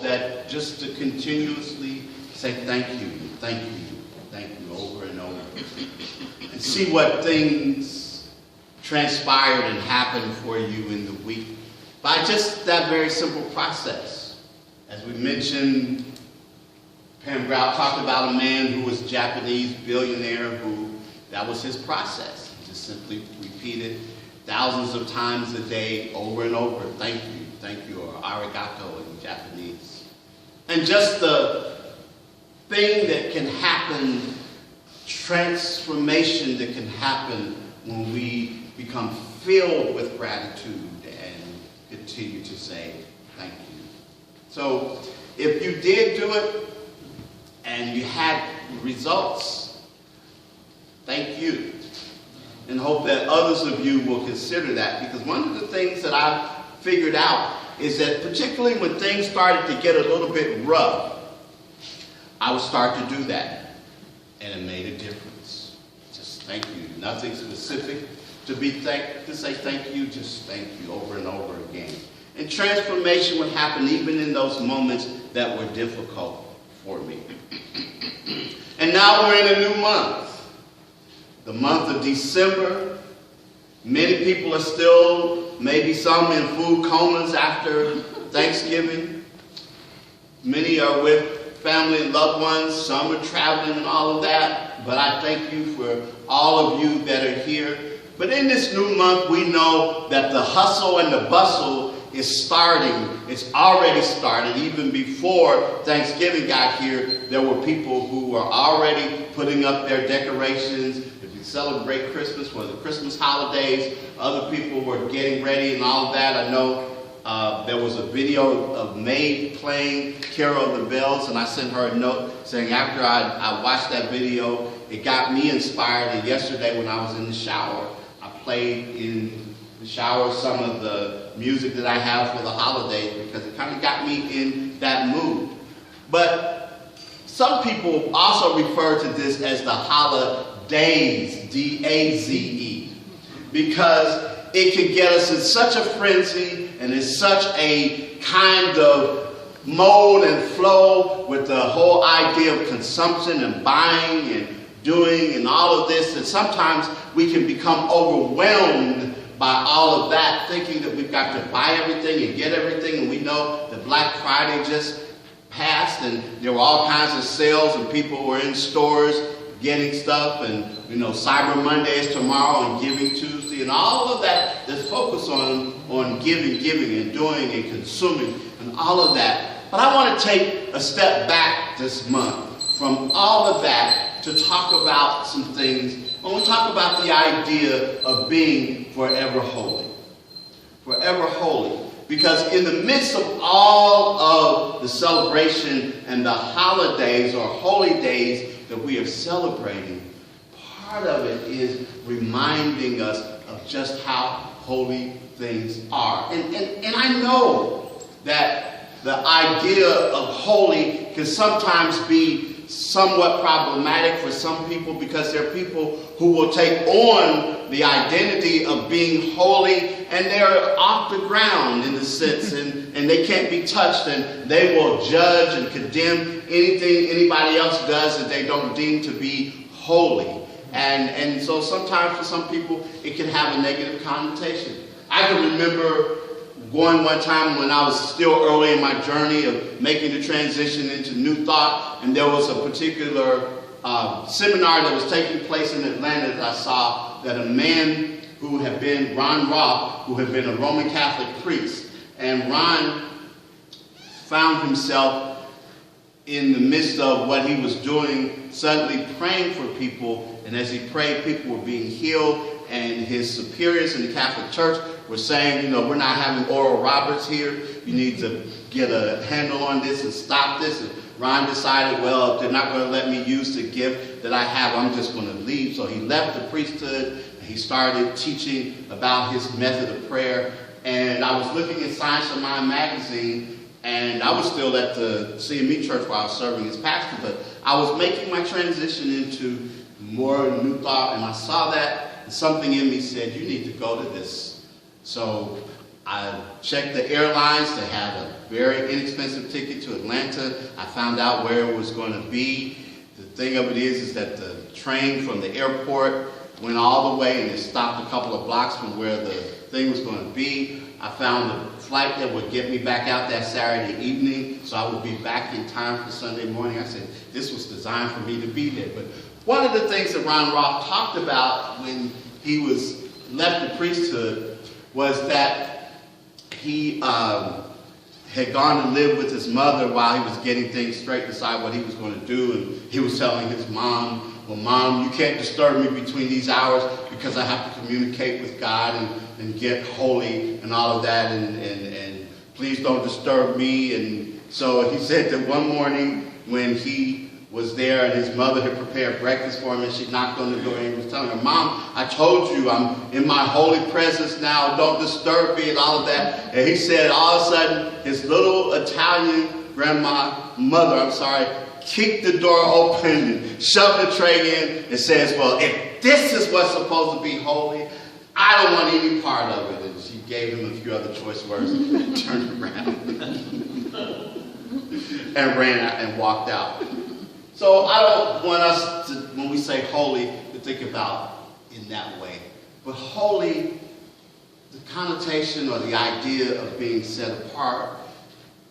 hope that just to continuously say thank you, thank you, thank you over and over. And see what things transpired and happened for you in the week by just that very simple process. As we mentioned, Pam Grout talked about a man who was a Japanese billionaire who, that was his process. He just simply repeated thousands of times a day over and over, thank you, or arigato in Japanese. And just the thing that can happen, transformation that can happen when we become filled with gratitude and continue to say thank you. So if you did do it and you had results, thank you. And hope that others of you will consider that, because one of the things that I've figured out is that particularly when things started to get a little bit rough, I would start to do that, and it made a difference. Just thank you. Nothing specific to say thank you, just thank you over and over again. And transformation would happen even in those moments that were difficult for me. And now we're in a new month. The month of December. Many people are still, maybe some in food comas after Thanksgiving. Many are with family and loved ones. Some are traveling and all of that. But I thank you for all of you that are here. But in this new month, we know that the hustle and the bustle is starting. It's already started. Even before Thanksgiving got here, there were people who were already putting up their decorations. Celebrate Christmas for the Christmas holidays. Other people were getting ready and all of that. I know there was a video of Maid playing Carol of the Bells, and I sent her a note saying after I watched that video, it got me inspired. And yesterday when I was in the shower, I played in the shower some of the music that I have for the holidays because it kind of got me in that mood. But some people also refer to this as the holidays, D-A-Z-E, because it can get us in such a frenzy and in such a kind of mode and flow with the whole idea of consumption and buying and doing and all of this, that sometimes we can become overwhelmed by all of that, thinking that we've got to buy everything and get everything. And we know that Black Friday just passed and there were all kinds of sales and people were in stores getting stuff, and you know, Cyber Monday is tomorrow and Giving Tuesday and all of that that's focused on giving and doing and consuming and all of that. But I want to take a step back this month from all of that to talk about some things. I want to talk about the idea of being forever holy. Forever holy. Because in the midst of all of the celebration and the holidays or holy days that we are celebrating, part of it is reminding us of just how holy things are. And I know that the idea of holy can sometimes be somewhat problematic for some people, because there are people who will take on the identity of being holy and they're off the ground in a sense, and they can't be touched, and they will judge and condemn anything anybody else does that they don't deem to be holy. And so sometimes for some people it can have a negative connotation. I can remember going one time when I was still early in my journey of making the transition into New Thought, and there was a particular seminar that was taking place in Atlanta that I saw, that a man who had been, Ron Roth, who had been a Roman Catholic priest, and Ron found himself in the midst of what he was doing, suddenly praying for people, and as he prayed, people were being healed, and his superiors in the Catholic Church were saying, you know, we're not having Oral Roberts here, you need to get a handle on this and stop this. And Ron decided, well, if they're not going to let me use the gift that I have, I'm just going to leave. So he left the priesthood, and he started teaching about his method of prayer. And I was looking at Science of Mind magazine, and I was still at the CME church while I was serving as pastor, but I was making my transition into more New Thought, and I saw that, and something in me said, you need to go to this. So I checked the airlines. They had a very inexpensive ticket to Atlanta. I found out where it was going to be. The thing of it is that the train from the airport went all the way and it stopped a couple of blocks from where the thing was going to be. I found a flight that would get me back out that Saturday evening, so I would be back in time for Sunday morning. I said, this was designed for me to be there. But one of the things that Ron Roth talked about when he left the priesthood was that he had gone to live with his mother while he was getting things straight, decide what he was going to do. And he was telling his mom, well, Mom, you can't disturb me between these hours because I have to communicate with God and get holy and all of that. And please don't disturb me. And so he said that one morning when he was there and his mother had prepared breakfast for him and she knocked on the door and he was telling her, Mom, I told you I'm in my holy presence now, don't disturb me and all of that. And he said all of a sudden his little Italian mother, kicked the door open and shoved the tray in and says, well, if this is what's supposed to be holy, I don't want any part of it. And she gave him a few other choice words and turned around and ran out and walked out. So I don't want us to, when we say holy, to think about in that way. But holy, the connotation or the idea of being set apart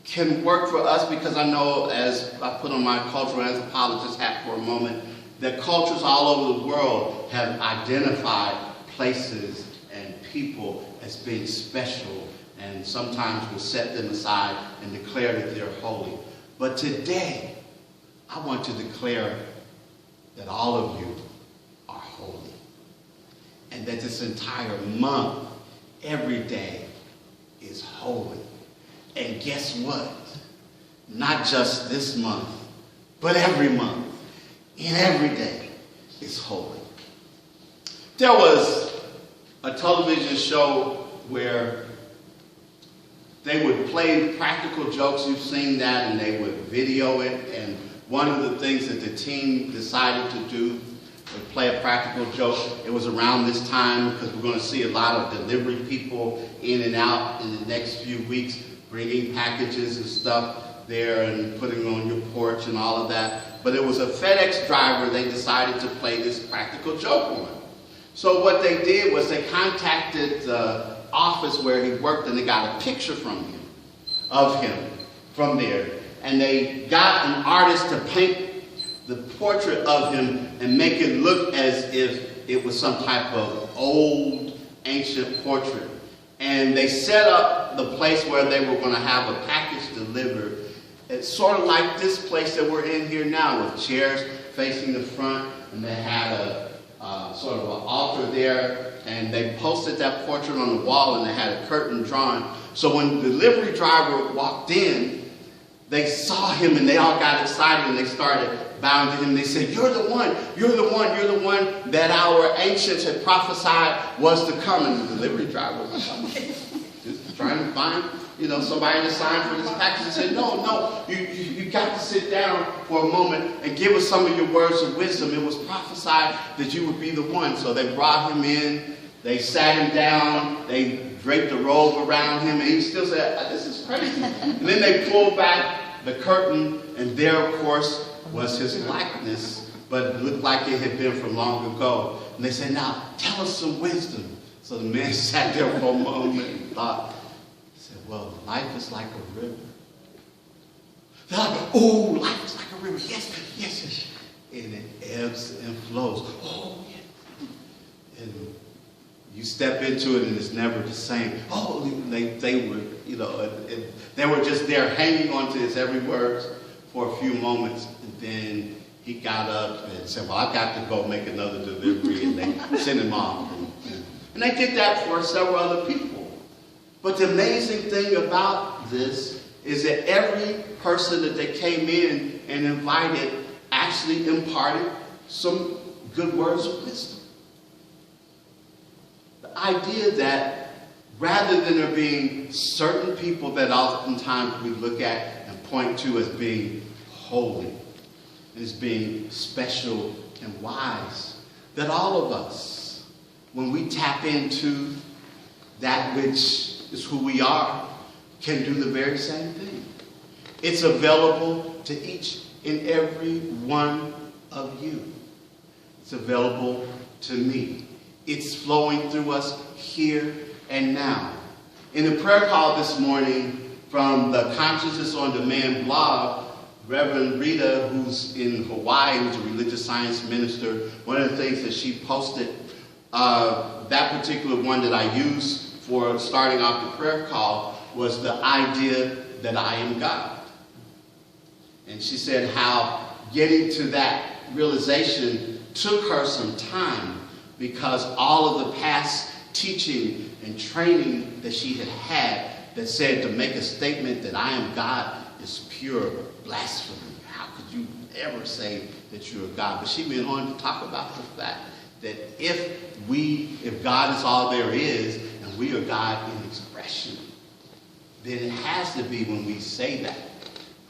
can work for us because I know, as I put on my cultural anthropologist hat for a moment, that cultures all over the world have identified places and people as being special and sometimes will set them aside and declare that they're holy. But today, I want to declare that all of you are holy. And that this entire month, every day, is holy. And guess what? Not just this month, but every month and every day is holy. There was a television show where they would play practical jokes. You've seen that, and they would video it. And one of the things that the team decided to do was play a practical joke. It was around this time because we're going to see a lot of delivery people in and out in the next few weeks, bringing packages and stuff there and putting on your porch and all of that. But it was a FedEx driver they decided to play this practical joke on. So what they did was they contacted the office where he worked and they got a picture from him, of him, from there. And they got an artist to paint the portrait of him and make it look as if it was some type of old, ancient portrait. And they set up the place where they were going to have a package delivered. It's sort of like this place that we're in here now, with chairs facing the front, and they had a sort of an altar there, and they posted that portrait on the wall, and they had a curtain drawn. So when the delivery driver walked in, they saw him, and they all got excited, and they started bowing to him. They said, you're the one that our ancients had prophesied was to come. And the delivery driver was like, just trying to find, somebody to sign for this package. He said, no, you got to sit down for a moment and give us some of your words of wisdom. It was prophesied that you would be the one. So they brought him in, they sat him down, they draped a robe around him, and he still said, this is crazy. And then they pulled back the curtain, and there, of course, was his likeness, but it looked like it had been from long ago. And they said, now, tell us some wisdom. So the man sat there for a moment and thought, well, life is like a river. They're like, oh, life is like a river. Yes. And it ebbs and flows. Oh, yeah. And you step into it and it's never the same. Oh, they were, they were just there hanging on to his every word for a few moments. And then he got up and said, well, I've got to go make another delivery. And they sent him off. And they did that for several other people. But the amazing thing about this is that every person that they came in and invited actually imparted some good words of wisdom. The idea that rather than there being certain people that oftentimes we look at and point to as being holy and as being special and wise, that all of us, when we tap into that which is who we are, can do the very same thing. It's available to each and every one of you. It's available to me. It's flowing through us here and now. In the prayer call this morning from the Consciousness on Demand blog, Reverend Rita, who's in Hawaii, who's a religious science minister, one of the things that she posted, that particular one that I used for starting off the prayer call, was the idea that I am God. And she said how getting to that realization took her some time, because all of the past teaching and training that she had had that said to make a statement that I am God is pure blasphemy. How could you ever say that you're God? But she went on to talk about the fact that if God is all there is, and we are God in expression, then it has to be when we say that,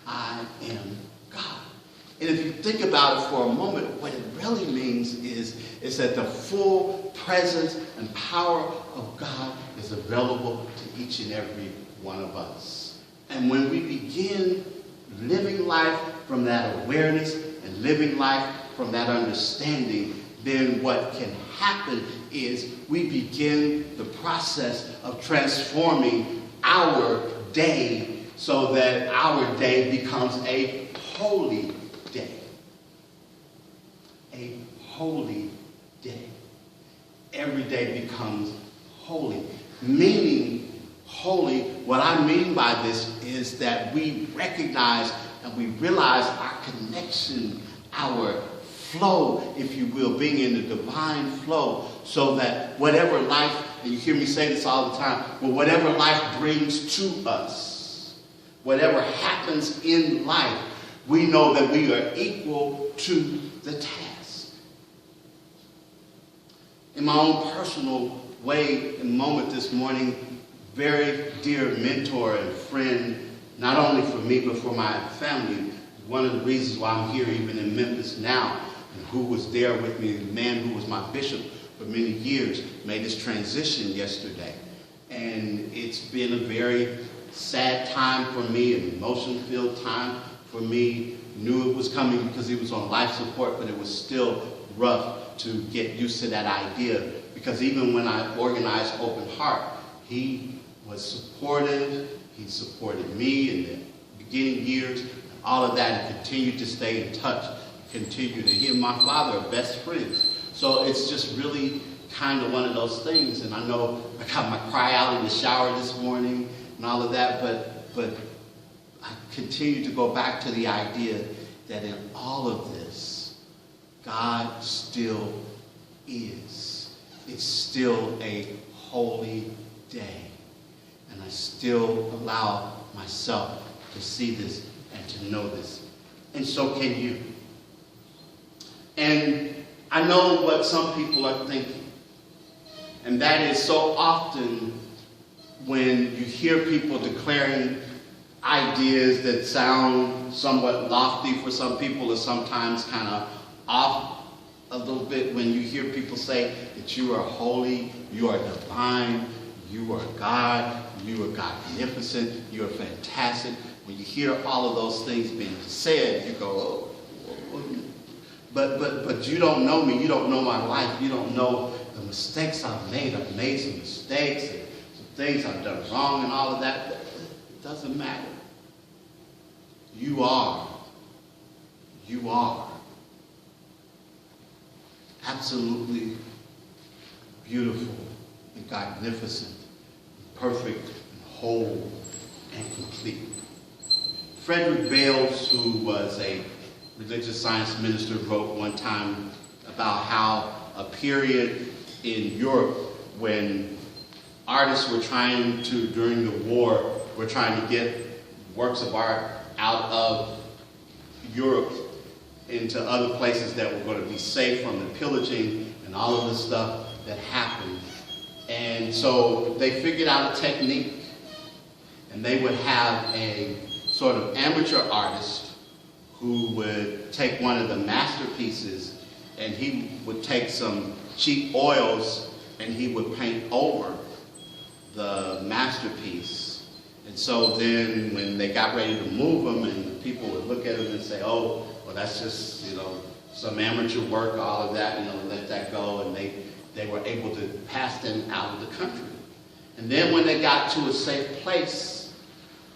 I am God. And if you think about it for a moment, what it really means is that the full presence and power of God is available to each and every one of us. And when we begin living life from that awareness and living life from that understanding, then what can happen is we begin the process of transforming our day so that our day becomes a holy day. A holy day. Every day becomes holy. Meaning holy, what I mean by this is that we recognize and we realize our connection, our flow, if you will, being in the divine flow, so that whatever life, and you hear me say this all the time, well, whatever life brings to us, whatever happens in life, we know that we are equal to the task. In my own personal way and moment this morning, very dear mentor and friend, not only for me but for my family, one of the reasons why I'm here even in Memphis now, and who was there with me, the man who was my bishop for many years, made this transition yesterday. And it's been a very sad time for me, an emotion-filled time for me. Knew it was coming because he was on life support, but it was still rough to get used to that idea, because even when I organized Open Heart, he was supportive. He supported me in the beginning years, and all of that, and continued to stay in touch, continued. And he and my father are best friends. So it's just really kind of one of those things. And I know I got my cry out in the shower this morning and all of that, but I continue to go back to the idea that in all of this, God still is. It's still a holy day. And I still allow myself to see this and to know this. And so can you. And I know what some people are thinking. And that is so often when you hear people declaring ideas that sound somewhat lofty for some people, or sometimes kind of off a little bit, when you hear people say that you are holy, you are divine, you are God, you are magnificent, you are fantastic. When you hear all of those things being said, you go, oh. But you don't know me, you don't know my life, you don't know the mistakes I've made. I've made some mistakes and some things I've done wrong and all of that. It doesn't matter. You are absolutely beautiful and magnificent, and perfect and whole and complete. Frederick Bales, who was a religious science minister, wrote one time about how a period in Europe when artists were trying to, during the war, were trying to get works of art out of Europe into other places that were going to be safe from the pillaging and all of the stuff that happened. And so they figured out a technique, and they would have a sort of amateur artist who would take one of the masterpieces, and he would take some cheap oils and he would paint over the masterpiece. And so then when they got ready to move them, and the people would look at them and say, oh, well, that's just, some amateur work, all of that, let that go. And they were able to pass them out of the country. And then when they got to a safe place,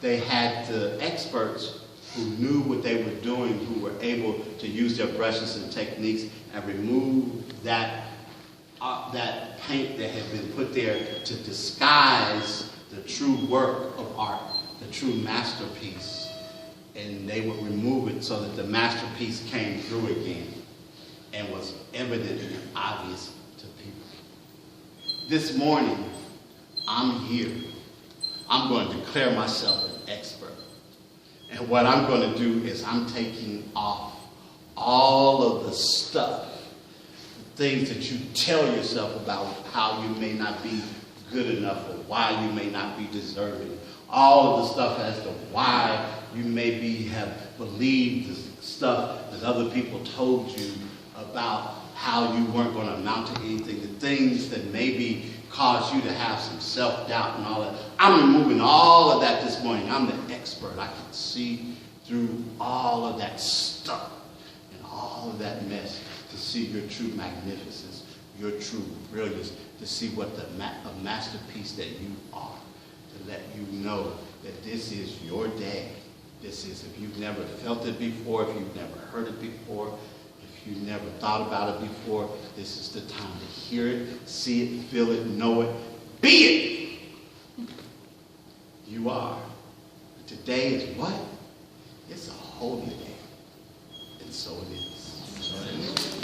they had the experts who knew what they were doing, who were able to use their brushes and techniques and remove that paint that had been put there to disguise the true work of art, the true masterpiece. And they would remove it so that the masterpiece came through again and was evident and obvious to people. This morning, I'm here. I'm going to declare myself an expert. And what I'm going to do is I'm taking off all of the stuff, things that you tell yourself about how you may not be good enough or why you may not be deserving. All of the stuff as to why you maybe have believed the stuff that other people told you about how you weren't going to amount to anything, the things that maybe caused you to have some self-doubt and all that. I'm removing all of that this morning. I'm the expert. I can see through all of that stuff and all of that mess to see your true magnificence, your true brilliance, to see what a masterpiece that you are, to let you know that this is your day. This is, if you've never felt it before, if you've never heard it before, if you've never thought about it before, this is the time to hear it, see it, feel it, know it, be it. You are. Today is what? It's a holy day. And so it is.